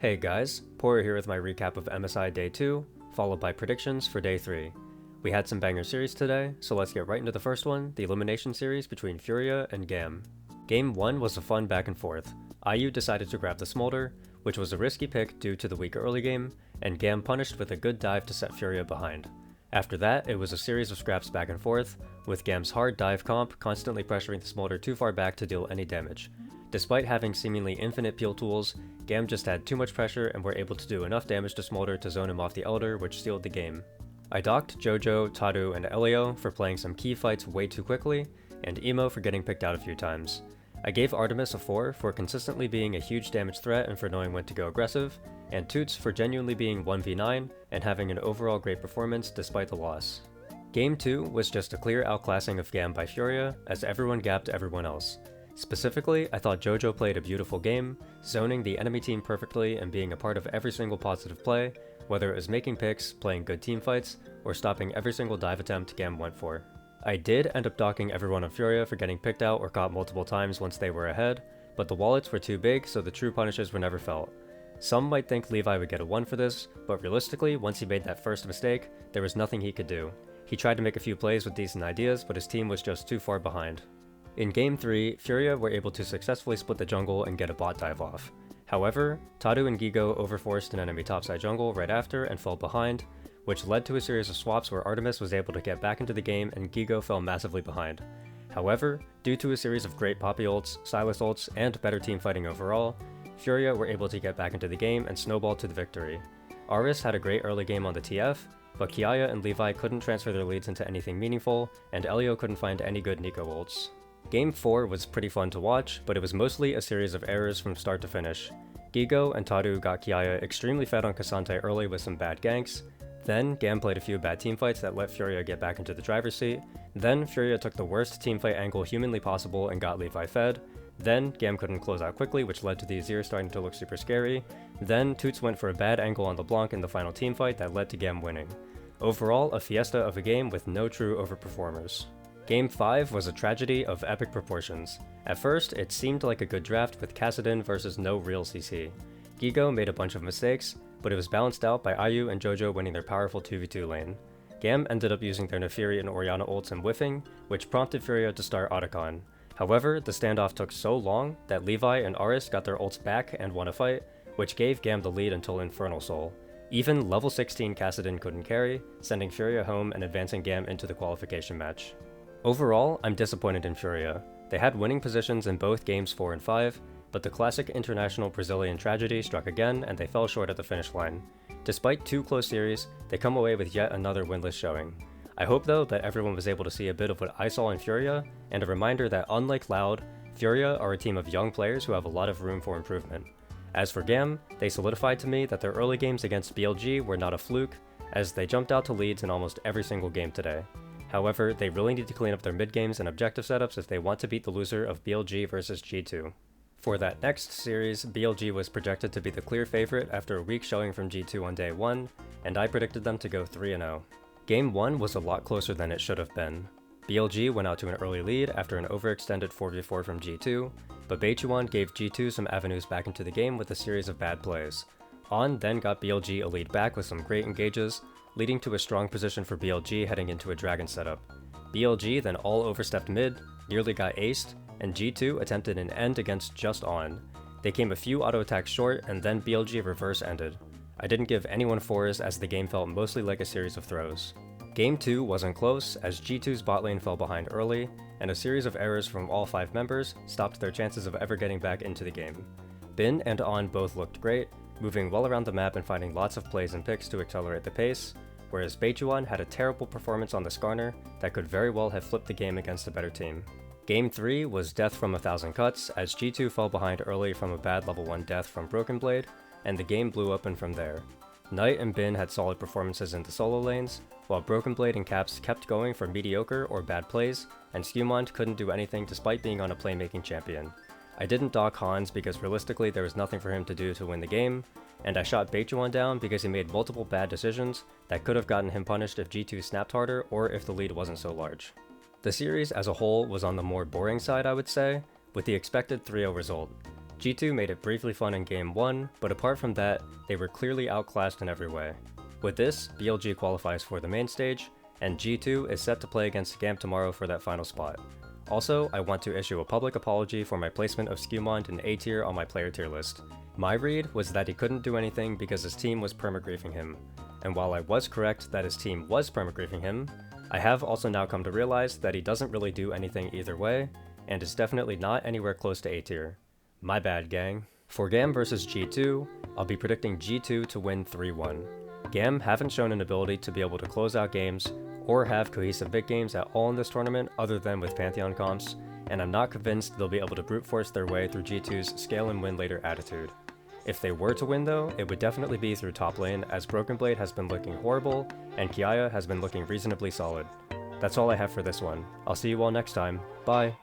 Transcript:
Hey guys, Poro here with my recap of MSI Day 2, followed by predictions for Day 3. We had some banger series today, so let's get right into the first one, the elimination series between Furia and GAM. Game 1 was a fun back and forth. IU decided to grab the Smolder, which was a risky pick due to the weak early game, and GAM punished with a good dive to set Furia behind. After that, it was a series of scraps back and forth, with GAM's hard dive comp constantly pressuring the Smolder too far back to deal any damage. Despite having seemingly infinite peel tools, GAM just had too much pressure and were able to do enough damage to Smolder to zone him off the Elder, which sealed the game. I docked Jojo, Tadu, and Elio for playing some key fights way too quickly, and Emo for getting picked out a few times. I gave Artemis a 4 for consistently being a huge damage threat and for knowing when to go aggressive, and Toots for genuinely being 1v9 and having an overall great performance despite the loss. Game 2 was just a clear outclassing of GAM by Furia, as everyone gapped everyone else. Specifically, I thought Jojo played a beautiful game, zoning the enemy team perfectly and being a part of every single positive play, whether it was making picks, playing good teamfights, or stopping every single dive attempt GAM went for. I did end up docking everyone on Furia for getting picked out or caught multiple times once they were ahead, but the wallets were too big so the true punishes were never felt. Some might think Levi would get a 1 for this, but realistically, once he made that first mistake, there was nothing he could do. He tried to make a few plays with decent ideas, but his team was just too far behind. In Game 3, Furia were able to successfully split the jungle and get a bot dive off. However, Tadu and Gigo overforced an enemy topside jungle right after and fell behind, which led to a series of swaps where Artemis was able to get back into the game and Gigo fell massively behind. However, due to a series of great Poppy ults, Sylas ults, and better teamfighting overall, Furia were able to get back into the game and snowball to the victory. Aris had a great early game on the TF, but Kiaya and Levi couldn't transfer their leads into anything meaningful, and Elio couldn't find any good Nico ults. Game 4 was pretty fun to watch, but it was mostly a series of errors from start to finish. Gigo and Tadu got Kiaya extremely fed on Cassante early with some bad ganks, then GAM played a few bad teamfights that let Furia get back into the driver's seat, then Furia took the worst teamfight angle humanly possible and got Levi fed, then GAM couldn't close out quickly which led to the Azir starting to look super scary, then Toots went for a bad angle on LeBlanc in the final teamfight that led to GAM winning. Overall, a fiesta of a game with no true overperformers. Game 5 was a tragedy of epic proportions. At first, it seemed like a good draft with Kassadin versus no real CC. Gigo made a bunch of mistakes, but it was balanced out by IU and Jojo winning their powerful 2v2 lane. GAM ended up using their Nefiri and Orianna ults and whiffing, which prompted Furia to start Otacon. However, the standoff took so long that Levi and Aris got their ults back and won a fight, which gave GAM the lead until Infernal Soul. Even level 16 Kassadin couldn't carry, sending Furia home and advancing GAM into the qualification match. Overall, I'm disappointed in Furia. They had winning positions in both games 4 and 5, but the classic international Brazilian tragedy struck again and they fell short at the finish line. Despite 2 close series, they come away with yet another winless showing. I hope though that everyone was able to see a bit of what I saw in Furia, and a reminder that unlike Loud, Furia are a team of young players who have a lot of room for improvement. As for GAM, they solidified to me that their early games against BLG were not a fluke, as they jumped out to leads in almost every single game today. However, they really need to clean up their mid-games and objective setups if they want to beat the loser of BLG versus G2. For that next series, BLG was projected to be the clear favorite after a weak showing from G2 on day 1, and I predicted them to go 3-0. Game 1 was a lot closer than it should have been. BLG went out to an early lead after an overextended 4v4 from G2, but Beichuan gave G2 some avenues back into the game with a series of bad plays. On then got BLG a lead back with some great engages, leading to a strong position for BLG heading into a dragon setup. BLG then all overstepped mid, nearly got aced, and G2 attempted an end against just On. They came a few auto attacks short and then BLG reverse ended. I didn't give anyone 4s as the game felt mostly like a series of throws. Game 2 wasn't close as G2's bot lane fell behind early, and a series of errors from all 5 members stopped their chances of ever getting back into the game. Bin and On both looked great, moving well around the map and finding lots of plays and picks to accelerate the pace, whereas Beichuan had a terrible performance on the Skarner that could very well have flipped the game against a better team. Game 3 was death from 1,000 cuts as G2 fell behind early from a bad level 1 death from Broken Blade, and the game blew open from there. Knight and Bin had solid performances in the solo lanes, while Broken Blade and Caps kept going for mediocre or bad plays, and Skewmont couldn't do anything despite being on a playmaking champion. I didn't dock Hans because realistically there was nothing for him to do to win the game, and I shot Beichuan down because he made multiple bad decisions that could have gotten him punished if G2 snapped harder or if the lead wasn't so large. The series as a whole was on the more boring side, I would say, with the expected 3-0 result. G2 made it briefly fun in Game 1, but apart from that, they were clearly outclassed in every way. With this, BLG qualifies for the main stage, and G2 is set to play against GAM tomorrow for that final spot. Also, I want to issue a public apology for my placement of Skewmond in A tier on my player tier list. My read was that he couldn't do anything because his team was permagriefing him, and while I was correct that his team was permagriefing him, I have also now come to realize that he doesn't really do anything either way, and is definitely not anywhere close to A tier. My bad, gang. For GAM versus G2, I'll be predicting G2 to win 3-1. GAM haven't shown an ability to be able to close out games, or have cohesive big games at all in this tournament other than with Pantheon comps, and I'm not convinced they'll be able to brute force their way through G2's scale and win later attitude. If they were to win though, it would definitely be through top lane, as Broken Blade has been looking horrible, and Kiaya has been looking reasonably solid. That's all I have for this one. I'll see you all next time. Bye!